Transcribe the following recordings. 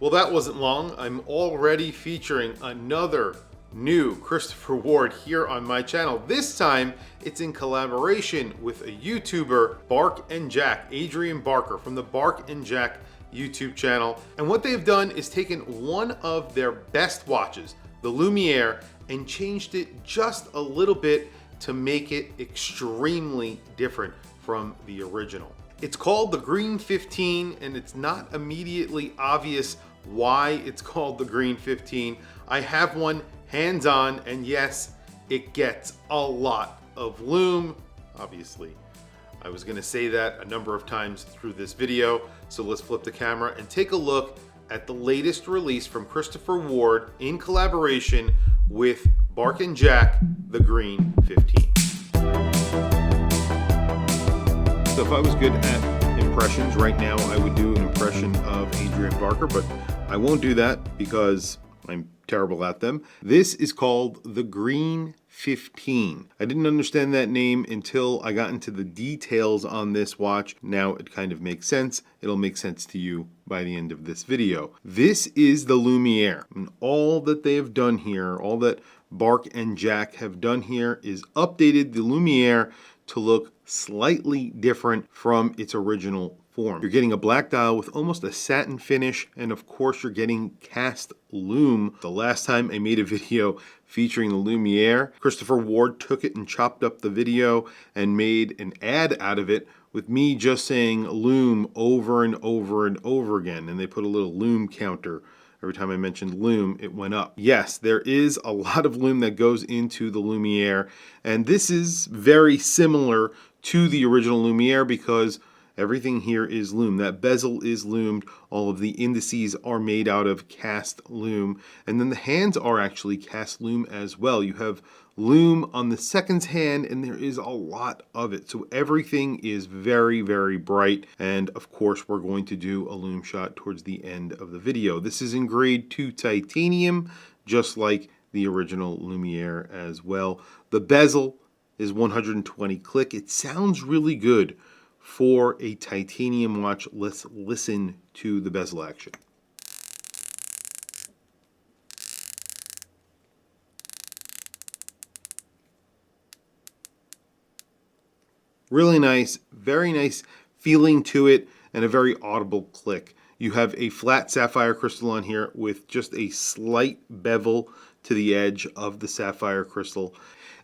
Well, that wasn't long. I'm already featuring another new Christopher Ward here on my channel. This time, it's in collaboration with a YouTuber, Bark and Jack, Adrian Barker from the Bark and Jack YouTube channel. And what they've done is taken one of their best watches, the Lumiere, and changed it just a little bit to make it extremely different from the original. It's called the Green 15, and it's not immediately obvious why it's called the Green 15. I have one hands-on, and yes, it gets a lot of lume. Obviously, I was gonna say that a number of times through this video, so let's flip the camera and take a look at the latest release from Christopher Ward in collaboration with Bark and Jack, the Green 15. So if I was good at impressions right now, I would do an impression of Adrian Barker, but I won't do that because I'm terrible at them. This is called the Green 15. I didn't understand that name until I got into the details on this watch. Now it kind of makes sense. It'll make sense to you by the end of this video. This is the Lumiere, and all that they have done here, all that Bark and Jack have done here is updated the Lumiere to look slightly different from its original form. You're getting a black dial with almost a satin finish, and of course you're getting cast lume. The last time I made a video featuring the Lumiere, Christopher Ward took it and chopped up the video and made an ad out of it with me just saying lume over and over and over again, and they put a little lume counter. Every time I mentioned lume, it went up. Yes, there is a lot of lume that goes into the Lumiere, and this is very similar to the original Lumiere because everything here is lume. That bezel is lumed. All of the indices are made out of cast lume, and then the hands are actually cast lume as well. You have lume on the seconds hand, and there is a lot of it. So everything is very, very bright. And of course, we're going to do a lume shot towards the end of the video. This is in grade 2 titanium, just like the original Lumiere as well. The bezel is 120 click. It sounds really good for a titanium watch. Let's listen to the bezel action. Really nice, very nice feeling to it, and a very audible click. You have a flat sapphire crystal on here with just a slight bevel to the edge of the sapphire crystal.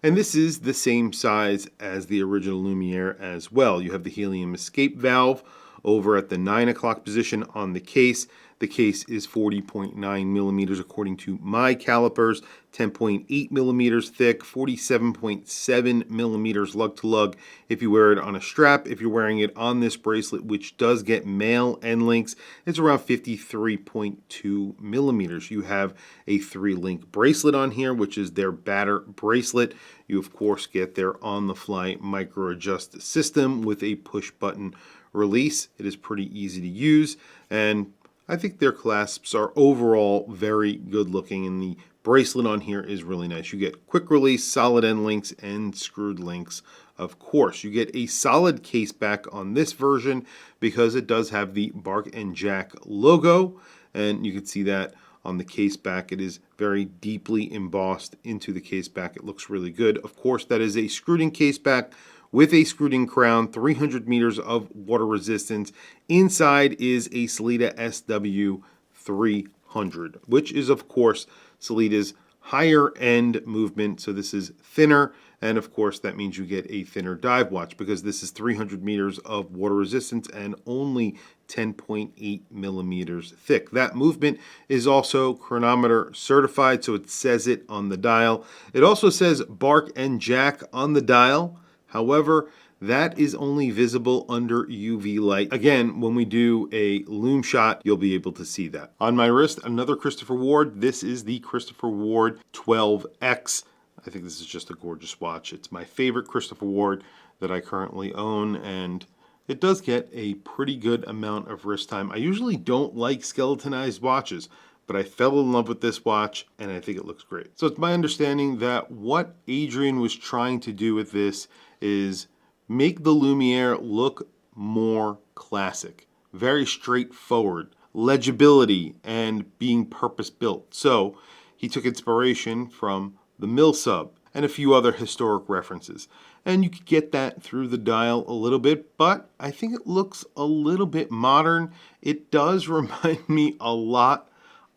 And this is the same size as the original Lumiere as well. You have the helium escape valve over at the 9 o'clock position on the case. The case is 40.9 millimeters according to my calipers, 10.8 millimeters thick, 47.7 millimeters lug to lug if you wear it on a strap. If you're wearing it on this bracelet, which does get male end links, it's around 53.2 millimeters. You have a 3-link bracelet on here, which is their batter bracelet. You of course get their on-the-fly micro adjust system with a push button release. It is pretty easy to use, and I think their clasps are overall very good looking, and the bracelet on here is really nice. You get quick release, solid end links, and screwed links. Of course, you get a solid case back on this version because it does have the Bark and Jack logo, and you can see that on the case back. It is very deeply embossed into the case back. It looks really good. Of course, that is a screwed-in case back with a screwed-in crown, 300 meters of water resistance. Inside is a Sellita SW300, which is, of course, Sellita's higher-end movement. So this is thinner, and of course, that means you get a thinner dive watch because this is 300 meters of water resistance and only 10.8 millimeters thick. That movement is also chronometer certified, so it says it on the dial. It also says Bark and Jack on the dial. However, that is only visible under UV light. Again, when we do a lume shot, you'll be able to see that. On my wrist, another Christopher Ward. This is the Christopher Ward 12X. I think this is just a gorgeous watch. It's my favorite Christopher Ward that I currently own, and it does get a pretty good amount of wrist time. I usually don't like skeletonized watches, but I fell in love with this watch, and I think it looks great. So it's my understanding that what Adrian was trying to do with this is make the Lumiere look more classic, very straightforward. legibility and being purpose-built. So he took inspiration from the mill sub and a few other historic references. And you could get that through the dial a little bit, but I think it looks a little bit modern. It does remind me a lot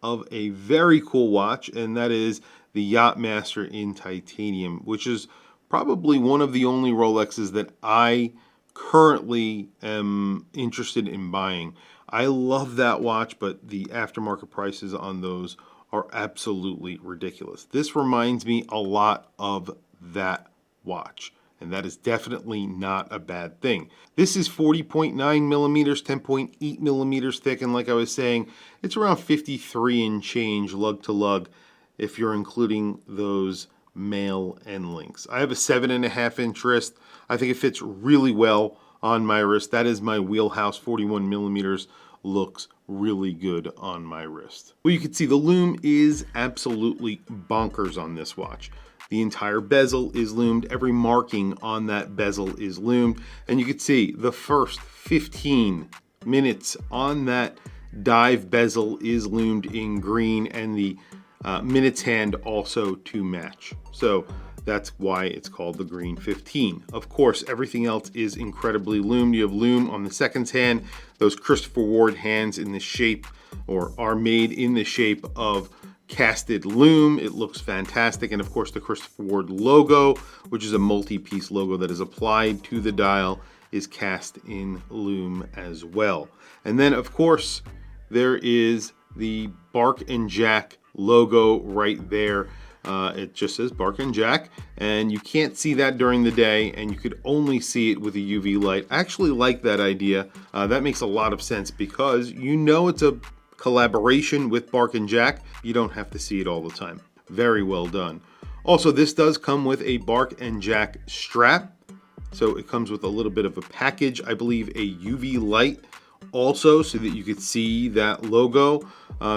of a very cool watch, and that is the Yachtmaster in titanium, which is probably one of the only Rolexes that I currently am interested in buying. I love that watch, but the aftermarket prices on those are absolutely ridiculous. This reminds me a lot of that watch, and that is definitely not a bad thing. This is 40.9 millimeters, 10.8 millimeters thick, and like I was saying, it's around 53 and change lug to lug if you're including those male end links. I have a 7.5 inch wrist. I think it fits really well on my wrist. That is my wheelhouse. 41 millimeters looks really good on my wrist. Well, you can see the lume is absolutely bonkers on this watch. The entire bezel is lumed. Every marking on that bezel is lumed. And you can see the first 15 minutes on that dive bezel is lumed in green, and the minutes hand also to match. So that's why it's called the green 15. Of course, everything else is incredibly lumed. You have lume on the seconds hand. Those Christopher Ward hands in the shape, or are made in the shape of casted lume. It looks fantastic. And of course, the Christopher Ward logo, which is a multi-piece logo that is applied to the dial, is cast in lume as well. And then of course, there is the Bark and Jack logo right there. It just says Bark and Jack, and you can't see that during the day, and you could only see it with a UV light. I actually like that idea. That makes a lot of sense because you know it's a collaboration with Bark and Jack. You don't have to see it all the time. Very well done. Also, this does come with a Bark and Jack strap. So it comes with a little bit of a package, I believe a UV light also, so that you could see that logo.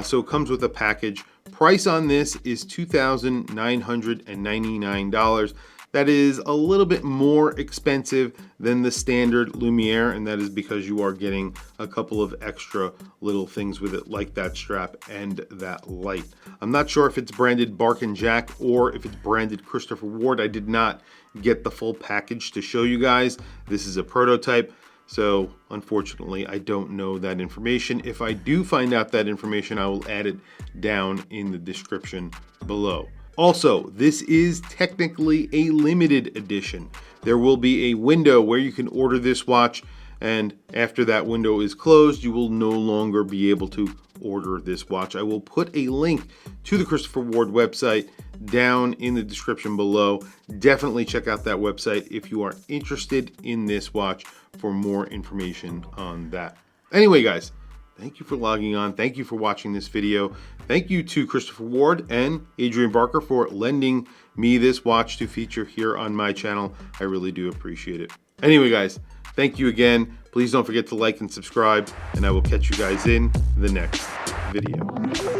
So it comes with a package. Price on this is $2,999. That is a little bit more expensive than the standard Lumiere, and that is because you are getting a couple of extra little things with it, like that strap and that light. I'm not sure if it's branded Bark and Jack or if it's branded Christopher Ward. I did not get the full package to show you guys. This is a prototype, so unfortunately I don't know that information. If I do find out that information, I will add it down in the description below. Also, this is technically a limited edition. There will be a window where you can order this watch, and after that window is closed, you will no longer be able to order this watch. I will put a link to the Christopher Ward website down in the description below. Definitely check out that website if you are interested in this watch for more information on that. Anyway, guys, thank you for logging on. Thank you for watching this video. Thank you to Christopher Ward and Adrian Barker for lending me this watch to feature here on my channel. I really do appreciate it. Anyway, guys, thank you again. Please don't forget to like and subscribe, and I will catch you guys in the next video.